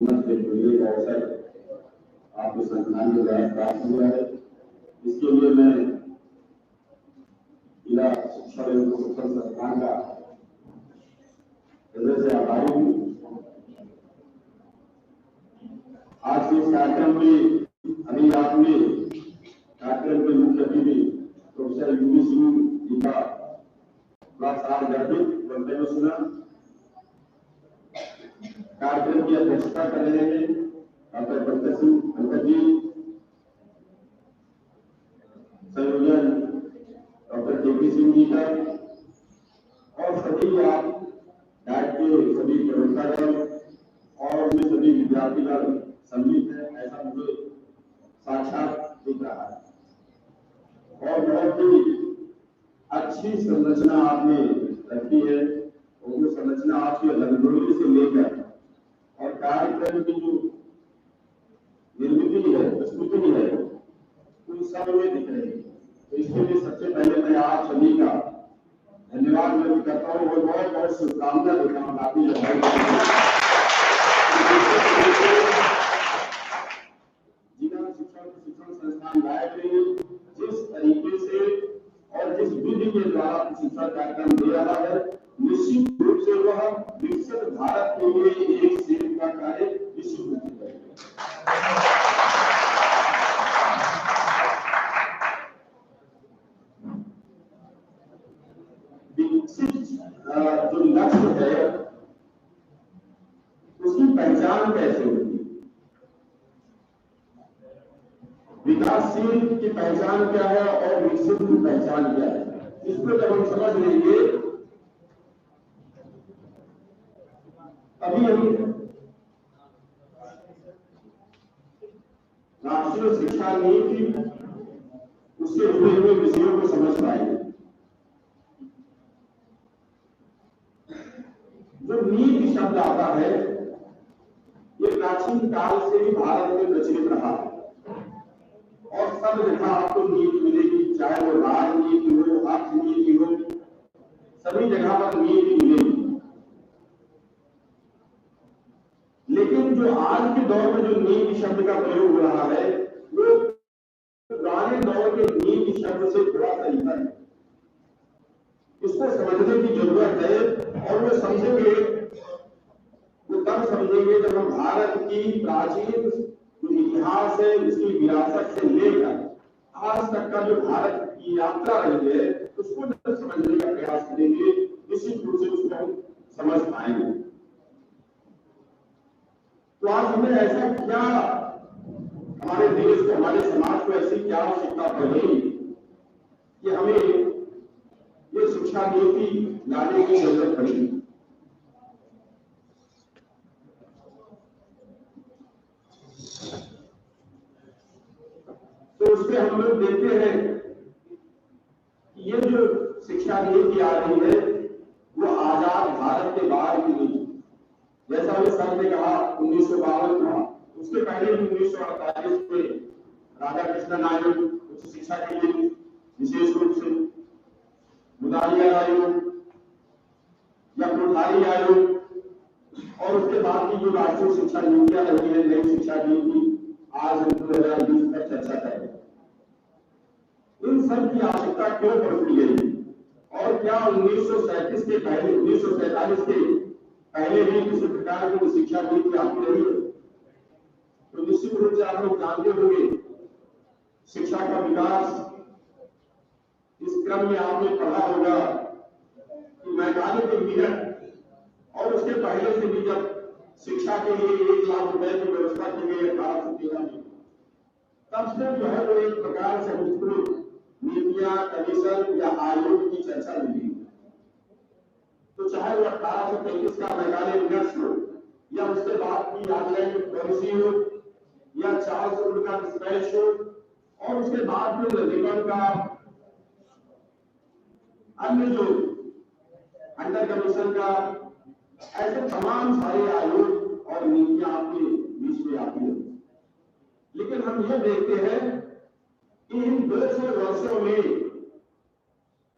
के लिए अवसर आपके संस्थान के द्वारा प्राप्त हुआ है। इसके लिए मैं जिला शिक्षा एवं प्रशिक्षण संस्थान का हृदय से आभारी हूँ। आज के इस कार्यक्रम में अभी आपने कार्यक्रम के मुख्य अतिथि प्रोफेसर यूवी सिंह जी का बड़ा साथ गर्भित वक्तव्य सुना। कार्यक्रम की अध्यक्षता कर रहे हैं डॉक्टर पंकज जी, संयोजन डॉक्टर केपी सिंह जी का, और सभी आप डाइट के सभी प्रवक्तागण और उनमें सभी विद्यार्थीगण सम्मिलित है, ऐसा मुझे साक्षात दिख रहा है। और बहुत ही अच्छी संरचना आपने रखी है, और वो संरचना आपकी रंगोली से लेकर और कार्यक्रम की जो निर्मिति है, प्रस्तुति है, उन सब में दिख रही है। तो इसके लिए सबसे पहले मैं आप सभी का धन्यवाद व्यक्त करता हूँ और बहुत बहुत शुभकामना देता हूँ। काफी जिला शिक्षा प्रशिक्षण संस्थान लाइब्रेरी जिस तरीके से और जिस विधि के द्वारा प्रशिक्षण कार्यक्रम दे रहा है, निश्चित रूप से वह विकसित भारत के लिए एक सेवा का कार्य निश्चित रूप से करेगा। विकसित जो लक्ष्य है उसकी पहचान कैसे होगी, विकासशील की पहचान क्या है और विकसित की पहचान क्या है, इसको जब हम समझ लेंगे अभी राष्ट्रीय शिक्षा नीति उससे जुड़े हुए विषयों को समझ पाएंगे। जो नीति शब्द आता है ये प्राचीन काल से ही भारत में प्रचलित रहा है और सब जगह आपको नीति मिलेगी, चाहे वो राजनीति हो, अर्थनीति हो, सभी जगह पर नीति मिलेगी। लेकिन जो आज के दौर में जो नीति शब्द का प्रयोग हो रहा है वो पुराने दौर के नीति शब्द से थोड़ा सा इधर है। इसको समझने की जरूरत है और वो समझेंगे, वो तब समझेंगे जब हम भारत की प्राचीन जो इतिहास है उसकी विरासत से लेकर आज तक का जो भारत की यात्रा रही है उसको जब समझने का प्रयास करेंगे, निश्चित रूप से उसको हम समझ पाएंगे। तो आज हमें ऐसा क्या, हमारे देश को, हमारे समाज को ऐसी क्या आवश्यकता पड़ी कि हमें ये शिक्षा नीति लाने की जरूरत पड़ी। तो उसमें हम लोग देखते हैं कि ये जो शिक्षा नीति आ रही है वो आजाद भारत के बाद की नीति, जैसा उस सर ने कहा 1952 था, उसके पहले 1948 में राधा कृष्णन आयोग उच्च शिक्षा के लिए विशेष रूप से, मुदालिया आयोग या कोठारी आयोग, और उसके बाद की जो राष्ट्रीय शिक्षा नीतियां रही है, नई शिक्षा नीति आज हम 2020 पर चर्चा करेंगे। इन सब की आवश्यकता क्यों पड़ती गई और क्या 1937 के पहले, 1947 के पहले भी किसी प्रकार की शिक्षा नीति आती रही है? तो निश्चित रूप से आप लोग जानते होंगे शिक्षा का विकास, इस क्रम में आपने पढ़ा होगा कि मैदानी के मिनट और उसके पहले से भी जब शिक्षा के लिए 1 लाख रुपए की व्यवस्था की गई 1813 में, तब से जो है वो एक प्रकार से उसको नीतियां, कमीशन या आयोग की चर्चा मिली। तो चाहे वो 1833 का मैदानी मिनट हो या उसके बाद की आर्गेनाइज पॉलिसी हो या चार्ल्स वुड का डिस्पैच हो और उसके बाद में रिबन का अन्य जो अंडर कमीशन का, ऐसे तमाम सारे आयोग और नीतियां आपके बीच में आती है। लेकिन हम ये देखते हैं कि इन 200 वर्षों में,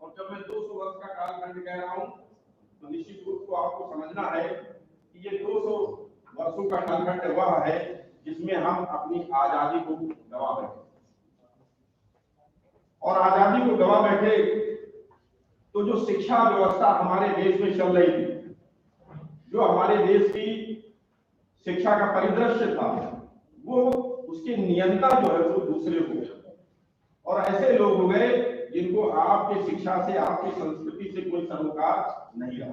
और जब मैं 200 वर्ष का कालखंड कह रहा हूं तो निश्चित रूप को आपको समझना है कि ये 200 वर्षों का कालखंड वह है जिसमें हम अपनी आजादी को गवा बैठे, और आजादी को गवा बैठे तो जो शिक्षा व्यवस्था हमारे देश में चल रही थी, जो हमारे देश की शिक्षा का परिदृश्य था, वो उसके नियंता जो है वो दूसरे हो गए, और ऐसे लोग हो गए जिनको आपकी शिक्षा से, आपकी संस्कृति से कोई सरोकार नहीं रहा।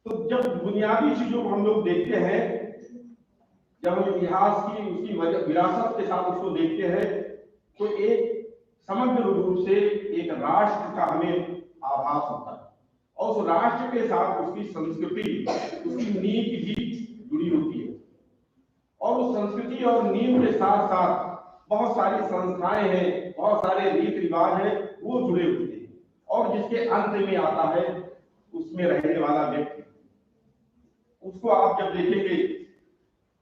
तो जब बुनियादी चीजों को हम लोग देखते हैं, जब हम इतिहास की उसकी विरासत के साथ उसको देखते हैं, तो एक समग्र रूप से एक राष्ट्र का हमें आभास होता है, और उस राष्ट्र के साथ उसकी संस्कृति, उसकी नींव भी जुड़ी होती है, और उस संस्कृति और नींव के साथ साथ बहुत सारी संस्थाएं हैं, बहुत सारे रीति रिवाज हैं, वो जुड़े हुए हैं, और जिसके अंत में आता है उसमें रहने वाला व्यक्ति। उसको आप जब देखेंगे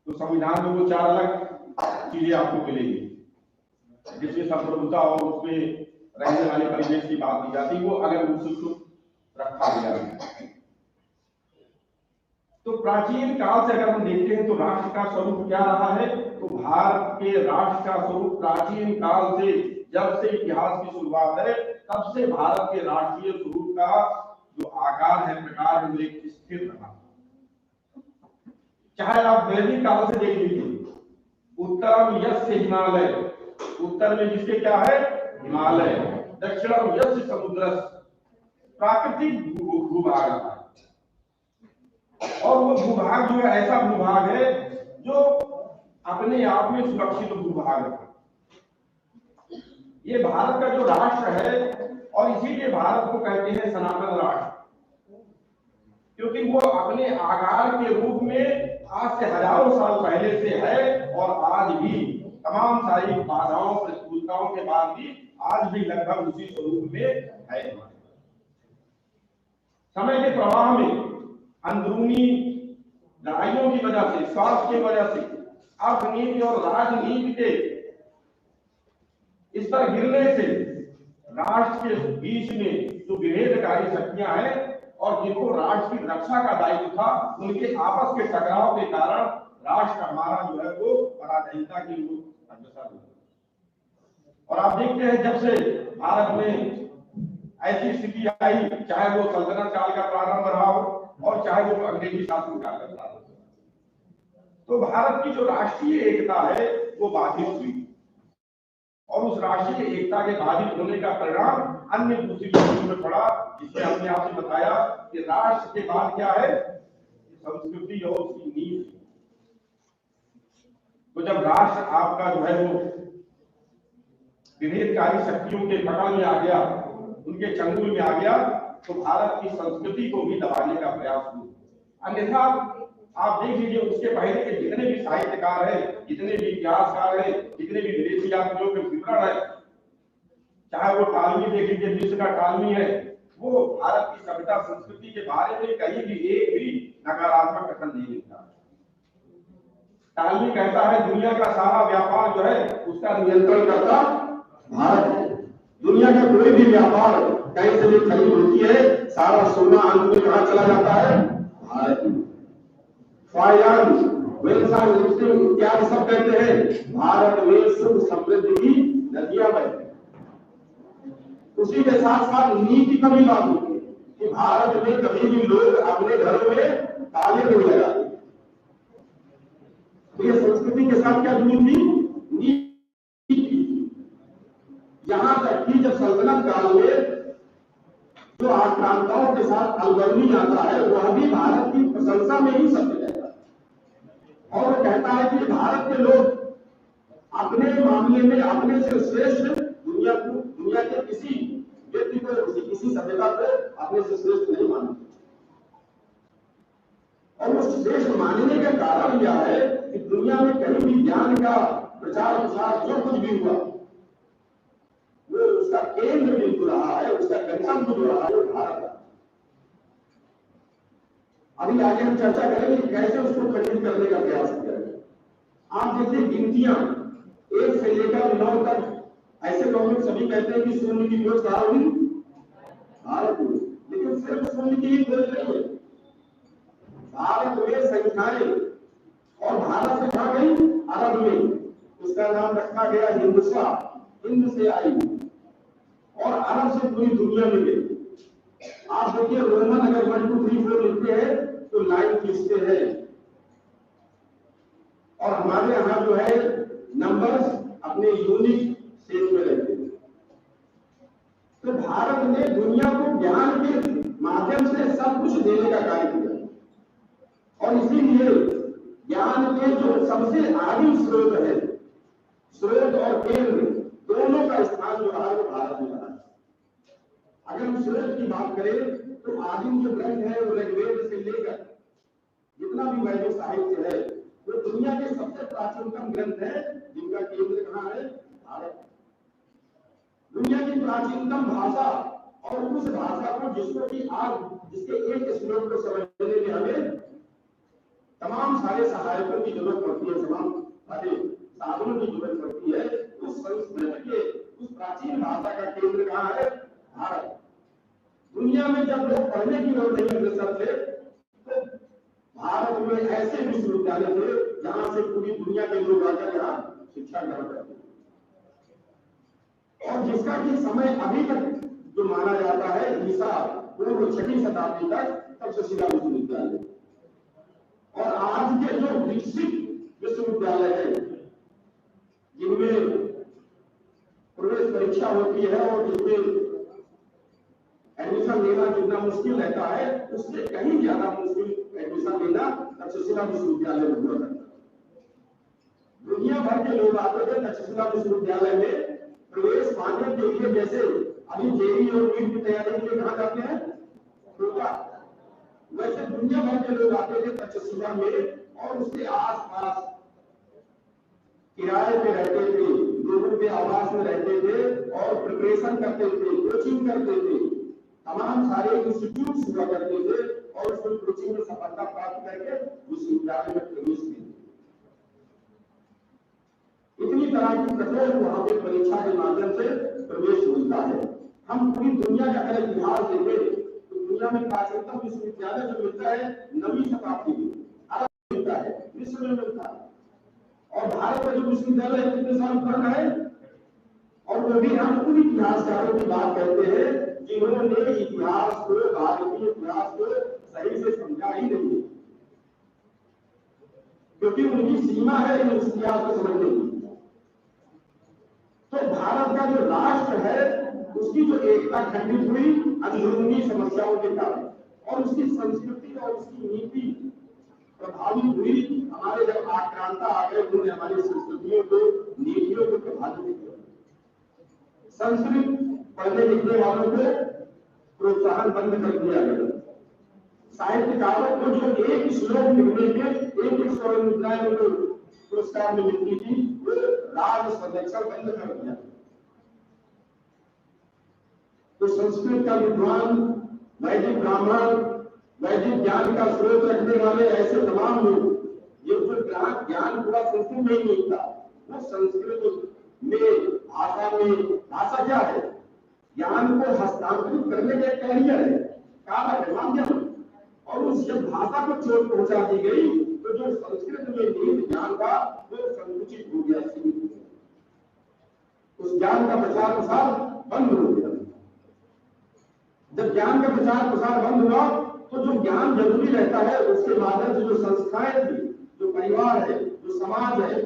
तो संविधान में वो 4 अलग चीजें आपको मिलेंगी, जिसमें संप्रभुता और उसमें रहने वाले परिवेश की बात की जाती है, वो अगर उसको रखा गया है। तो प्राचीन काल से अगर हम देखते हैं तो राष्ट्र का स्वरूप क्या रहा है, तो भारत के राष्ट्र का स्वरूप प्राचीन काल से, जब से इतिहास की शुरुआत है, तब से भारत के राष्ट्रीय स्वरूप का जो आकार है, प्रकार है, वो एक स्थिर रहा। चाहे आप वैदिक काल से देख लीजिए, उत्तरम यस्य हिमालय, उत्तर में जिसके क्या है हिमालय, दक्षिणम यस्य समुद्र, प्राकृतिक भूभाग है, और वो भूभाग जो है ऐसा भूभाग है जो अपने आप में सुरक्षित भूभाग है। ये भारत का जो राष्ट्र है, और इसीलिए भारत को कहते हैं सनातन राष्ट्र, क्योंकि वो अपने आकार के रूप में आज से हजारों साल पहले से है, और आज भी तमाम सारी बाधाओं प्रतिकूलताओं के बाद भी आज भी लगभग उसी स्वरूप में है। समय के प्रवाह में अंदरूनी लड़ाइयों की वजह से, स्वार्थ की वजह से, अर्थनीति और राजनीति के इस पर गिरने से राष्ट्र के बीच में जो विभेदकारी शक्तियां हैं और जिनको राष्ट्र की रक्षा का दायित्व था, उनके आपस के टकराव के कारण राष्ट्र हमारा जो है वो पराधीनता की ओर अग्रसर हुआ। और आप देखते हैं जब से भारत में ऐसी स्थिति आई, चाहे वो सल्तनत काल का प्रारंभ रहा हो और चाहे वो अंग्रेजी शासन काल का प्रारंभ, तो भारत की जो राष्ट्रीय एकता है वो बाधित हुई, और उस राष्ट्रीय एकता के बाधित होने का परिणाम अन्य दूसरी चीजों में पड़ा, जिसमें हमने आपसे बताया कि राष्ट्र के बाद क्या है, संस्कृति और उसकी नींव। तो जब राष्ट्र आपका जो है वो विभेदकारी शक्तियों के पकड़ में आ गया, उनके चंगुल में आ गया, तो भारत की संस्कृति को भी दबाने का प्रयास हुआ। अन्यथा आप देख लीजिए, उसके पहले के जितने भी साहित्यकार हैं, जितने भी इतिहासकार हैं, जितने भी विदेशी यात्रियों के विवरण है, चाहे वो टालमी देख लीजिए, मिस्र का टालमी है, वो भारत की सभ्यता संस्कृति के बारे में कहीं भी एक भी नकारात्मक कथन नहीं लिखता। टालमी कहता है दुनिया का सारा व्यापार जो है उसका नियंत्रण करता भारत है। दुनिया का कोई भी व्यापार कहीं से भी खरीद होती है, सारा सोना अंत में कहां चला जाता है, भारत में। इत्यादि सब कहते हैं भारत में सुख समृद्धि की नदियां बहती हैं। उसी के साथ साथ नीति का भी बात होती है कि भारत में कभी भी लोग अपने घरों में ताले नहीं लगाते। तो ये संस्कृति के साथ क्या जुड़ी थी, नीति। यहां तक कि जब सल्तनत काल में जो आक्रांताओं के साथ अलबर्नी आता है, वह भी भारत की प्रशंसा में ही सब रहता है, और वो कहता है कि भारत के लोग अपने मामले में अपने से श्रेष्ठ दुनिया के किसी व्यक्ति को, किसी सभ्यता को अपने से श्रेष्ठ नहीं मानते। और उस श्रेष्ठ मानने का कारण यह है कि दुनिया में कहीं भी ज्ञान का प्रचार प्रसार जो कुछ भी हुआ, वो उसका केंद्र बिंदु रहा है, उसका गंतव्य जो रहा है वो भारत है। अभी आगे हम चर्चा करेंगे कैसे उसको खंडित करने का प्रयास करेंगे। आप देखिए गिनतियां 1 से लेकर 9 तक, ऐसे लोग सभी कहते हैं कि शून्य की खोज कहाँ हुई, भारत में, लेकिन सिर्फ शून्य की ही खोज नहीं है। भारत में संख्याएं, और भारत से कहा गई अरब में, उसका नाम रखा गया हिंदुस्ता, हिंद से आई, और अरब से पूरी दुनिया में गई। आप देखिए रोमन अगर 1 2 3 4 लिखते हैं तो लाइन खींचते हैं, और हमारे यहाँ जो है नंबर्स अपने यूनिक शेप में रहते हैं। तो भारत ने दुनिया को ज्ञान के माध्यम से सब कुछ देने का कार्य किया, और इसीलिए ज्ञान के जो सबसे आदिम स्रोत है, स्रोत और केंद्र दोनों का स्थान जो रहा है वो भारत में रहा है। अगर हम स्रोत की बात करें तो आदिम जो ग्रंथ है वो ऋग्वेद से लेकर जितना भी वैदिक साहित्य है वो दुनिया के सबसे प्राचीनतम ग्रंथ है, जिनका केंद्र कहाँ है? भारत। दुनिया की प्राचीनतम भाषा, और उस भाषा को जिसके एक श्लोक को समझने में हमें तमाम सारे सहायकों की जरूरत पड़ती है, तमाम सारे साधनों की जरूरत पड़ती है। उस संस्कृत के उस प्राचीन भाषा का केंद्र कहाँ है? भारत। दुनिया में जब लोग पढ़ने की ओर नहीं अग्रसर थे तो भारत में ऐसे विश्वविद्यालय थे जहां से पूरी दुनिया के लोग आकर यहाँ शिक्षा ग्रहण करते थे, और जिसका कि समय अभी तक जो माना जाता है ईसा पूर्व 6वीं शताब्दी तक तक्षशिला विश्वविद्यालय, और आज के जो विकसित विश्वविद्यालय है जिनमें प्रवेश परीक्षा होती है और जिसमें एडमिशन लेना जितना मुश्किल रहता है उससे कहीं ज्यादा मुश्किल एडमिशन लेना तक्षशिला विश्वविद्यालय में हुआ करता है। दुनिया भर के लोग आते थे तक्षशिला विश्वविद्यालय में प्रवेश पाने के लिए, जैसे अभी जेईई और नीट की तैयारी के लिए कहा जाते हैं कोटा, वैसे दुनिया भर के लोग आते थे तक्षशिला में, और उसके आसपास किराए पे रहते थे, लोगों के आवास में रहते थे और प्रिपरेशन करते थे, कोचिंग करते थे, तमाम सारे इंस्टीट्यूट हुआ करते थे, और उसमें कोचिंग में सफलता प्राप्त करके विश्वविद्यालय में प्रवेश किए। इतनी तरह की कठोर वहां पे परीक्षा के माध्यम से प्रवेश मिलता है। हम पूरी दुनिया का अगर इतिहास देखें तो दुनिया में प्राचीनतम विश्वविद्यालय जो मिलता है 9वीं शताब्दी में, अरब में मिलता है, विश्व में मिलता है, और भारत का जो विश्वविद्यालय कितने साल पुराना है, और वो भी हम उन इतिहासकारों की बात करते हैं जिन्होंने इतिहास को, भारतीय इतिहास को सही से समझा ही नहीं, क्योंकि उनकी सीमा है इस इतिहास को समझने की। तो भारत का जो राष्ट्र है उसकी जो एकता खंडित हुई अंदरूनी समस्याओं के कारण, और उसकी संस्कृति और उसकी नीति प्रभावित हुई। हमारे जब आक्रांता आ गए उन्होंने हमारी संस्कृतियों को, नीतियों को प्रभावित किया। संस्कृत पढ़ने लिखने वालों को प्रोत्साहन बंद कर दिया गया। साहित्यकारों को जो एक श्लोक लिखने के 1 मुद्राएं उनको पुरस्कार में मिलती थी, वो राज संरक्षण बंद कर दिया। तो संस्कृत का विद्वान, वैदिक ब्राह्मण, वैदिक ज्ञान का स्रोत रखने वाले ऐसे तमाम लोग, ये जो ज्ञान पूरा संस्कृत में ही मिलता, वो संस्कृत में भाषा क्या है? ज्ञान को हस्तांतरित करने का कैरियर है, काम है माध्यम, और उस जब भाषा को चोट पहुंचा दी गई तो जो संस्कृत में निहित ज्ञान था वो संकुचित हो गया, सीमित हो गया, उस ज्ञान का प्रचार प्रसार बंद हो गया। जब ज्ञान का प्रचार प्रसार बंद हुआ तो जो ज्ञान जरूरी रहता है उसके माध्यम से जो संस्थाएं थी, जो परिवार है, जो समाज है,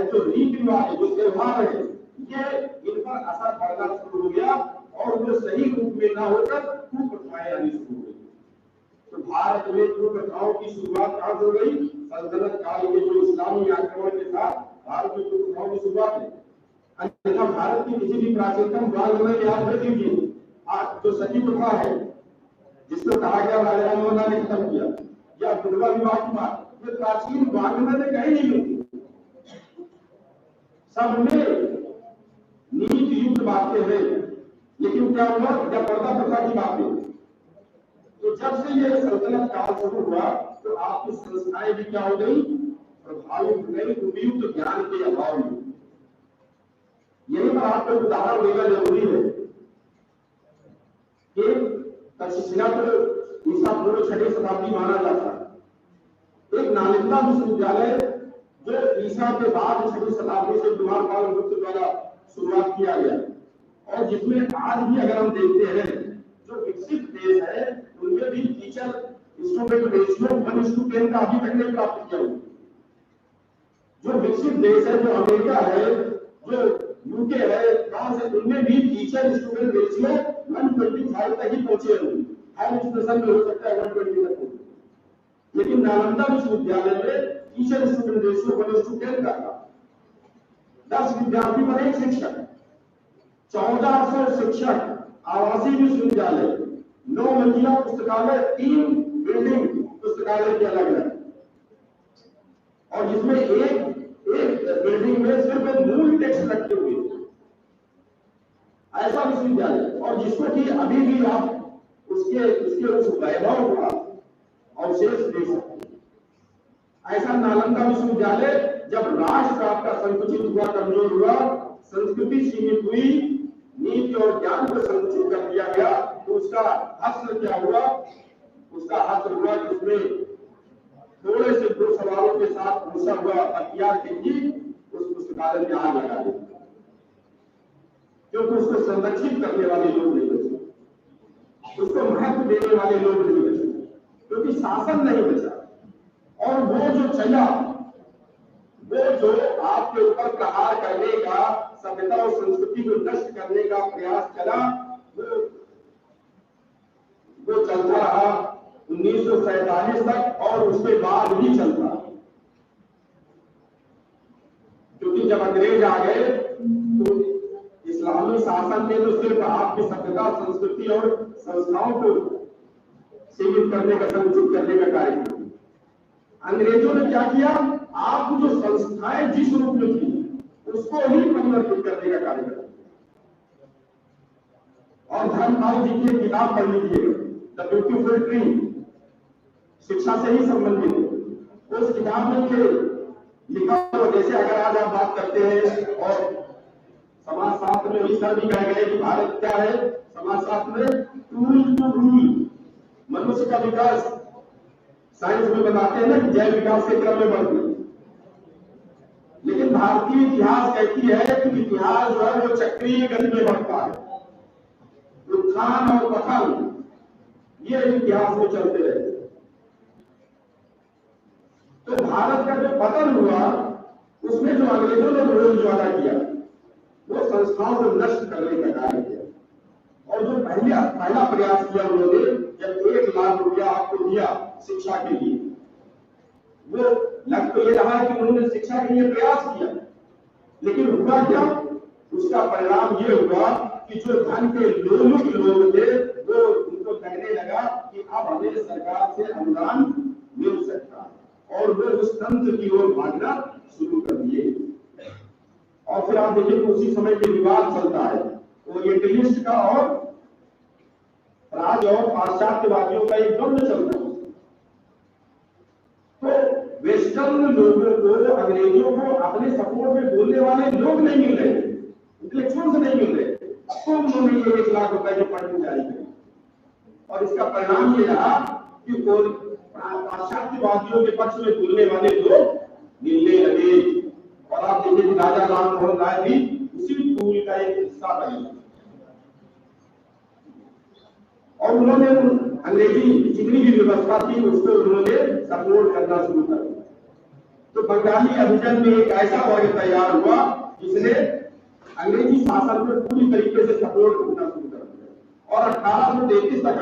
जो रीति रिवाज है, जो व्यवहार है, ये इन पर असर पड़ना शुरू हो गया, और वो सही रूप में ना होकर कुप्रथाएं आनी शुरू हो गई। तो भारत में कुप्रथाओं की शुरुआत कहां हो गई? सल्तनत काल में जो इस्लामी आक्रमण के साथ भारत में कुप्रथाओं की शुरुआत है। अन्यथा भारत की किसी भी प्राचीनतम वाङ्मय में याद रख लीजिए, आज जो सती प्रथा है जिसको कहा गया राजा राममोहन ने खत्म किया, या विधवा विवाह की बात, ये प्राचीन वाङ्मय में कहीं नहीं मिलती। सब में नीति युक्त बातें हैं, लेकिन क्या हुआ? या पर्दा प्रथा की बातें। तो जब से ये सल्तनत काल शुरू हुआ तो आपकी संस्थाएं भी क्या हो गई? प्रभावित हो गई उपयुक्त ज्ञान के अभाव में। यही पर आपको उदाहरण देना जरूरी है कि तक्षशिला को ईसा पूर्व 6वीं शताब्दी माना जाता है, एक नालंदा विश्वविद्यालय जो ईसा के बाद 6वीं शताब्दी से कुमारपाल गुप्त द्वारा शुरुआत किया गया, और जिसमें आज भी अगर हम देखते हैं जो विकसित देश है उनमें भी टीचर स्टूडेंट रेशियो 1:10 का अभी तक नहीं प्राप्त किया हुआ। जो विकसित देश है, जो अमेरिका है, जो यूके है, फ्रांस है, उनमें भी टीचर स्टूडेंट रेशियो 125 तक ही पहुंचे हुए। हायर एजुकेशन में हो सकता है 120 तक, लेकिन नालंदा विश्वविद्यालय में टीचर स्टूडेंट रेशियो 1:10 का था। 10 विद्यार्थी पर एक शिक्षक, 1400 शिक्षक, आवासीय विश्वविद्यालय, 9 मंजिला पुस्तकालय, 3 बिल्डिंग पुस्तकालय के अलग अलग, और जिसमें एक बिल्डिंग में सिर्फ मूल टेक्स्ट रखे हुए, ऐसा विश्वविद्यालय, और जिसको कि अभी भी आप उसके उस वैभव का अवशेष देख सकते हैं। ऐसा नालंदा विश्वविद्यालय जब राष्ट्र आपका संकुचित हुआ, कमजोर हुआ, संस्कृति सीमित हुई, नीति और ज्ञान को संकुचित कर दिया गया, तो उसका हश्र क्या हुआ? उसका हश्र हुआ कि उसमें थोड़े से दो सवालों के साथ घुसा हुआ हथियार के ही उस पुस्तकालय में आग लगा दी, क्योंकि उसको संरक्षित करने वाले लोग नहीं बचे, उसको महत्व देने वाले लोग नहीं बचे, क्योंकि शासन नहीं बचा। और वो जो चला, वो जो आपके ऊपर प्रहार करने का, सभ्यता और संस्कृति को नष्ट करने का प्रयास चला, वो चलता रहा 1947 तक, और उसके बाद भी चलता, क्योंकि जब अंग्रेज आ गए तो इस्लामी शासन ने तो सिर्फ आपकी सभ्यता, संस्कृति और संस्थाओं को सीमित करने का, संकुचित करने का कार्य किया। अंग्रेजों ने क्या किया? आपकी जो संस्थाएं जिस रूप में थी उसको ही परिवर्तित करने का कार्य किया। और धर्मपाल जी की किताब पढ़ लीजिएगा, द ब्यूटीफुल ट्री, शिक्षा से ही संबंधित। उस किताब में लिखा हुआ, जैसे अगर आज आप बात करते हैं और समाजशास्त्र में भी सर भी कह गए कि भारत क्या है, समाजशास्त्र में टूल टू रूल, मनुष्य का विकास साइंस में बताते हैं ना कि जैव विकास के क्रम में बढ़ती है, लेकिन भारतीय इतिहास कहती है कि इतिहास जो है वो चक्रीय गति में बढ़ता है, उत्थान और पतन ये इतिहास में चलते रहे। तो भारत का जो पतन हुआ उसमें जो अंग्रेजों ने रोल जो अदा किया वो संस्थाओं को नष्ट करने का कार्य किया। और जो पहला प्रयास किया उन्होंने, जब 1 लाख रुपया आपको दिया शिक्षा के लिए, वो लग तो ये रहा कि उन्होंने शिक्षा के लिए प्रयास किया, लेकिन हुआ क्या? उसका परिणाम ये हुआ कि जो धन के लोलुप लोग थे वो उनको कहने लगा कि अब हमें सरकार से अनुदान मिल सकता है, और वो उस तंत्र की ओर भागना शुरू कर दिए। और फिर आप देखिए उसी समय के विवाद चलता है, ओरिएंटलिस्ट का और राज और पाश्चात्यवादियों का एक द्वंद्व चलता है। तो वेस्टर्न लोगों को, अंग्रेजों को अपने सपोर्ट में बोलने वाले लोग नहीं मिल रहे, इंटेलेक्चुअल्स नहीं मिल रहे, तो उन्होंने ये 1 लाख रुपए के फंड जारी किए। और इसका परिणाम ये रहा कि पाश्चात्यवादियों के पक्ष में बोलने वाले लोग मिलने लगे। और आप देखिए कि राजा राम मोहन राय भी उसी टूल का एक हिस्सा बने, और उन्होंने अंग्रेजी जितनी भी व्यवस्था थी उसको उन्होंने सपोर्ट करना शुरू कर दिया। तो बंगाली अभिजन में एक ऐसा वर्ग तैयार हुआ जिसने अंग्रेजी शासन को पूरी तरीके से सपोर्ट करना शुरू कर दिया, और 1833 तक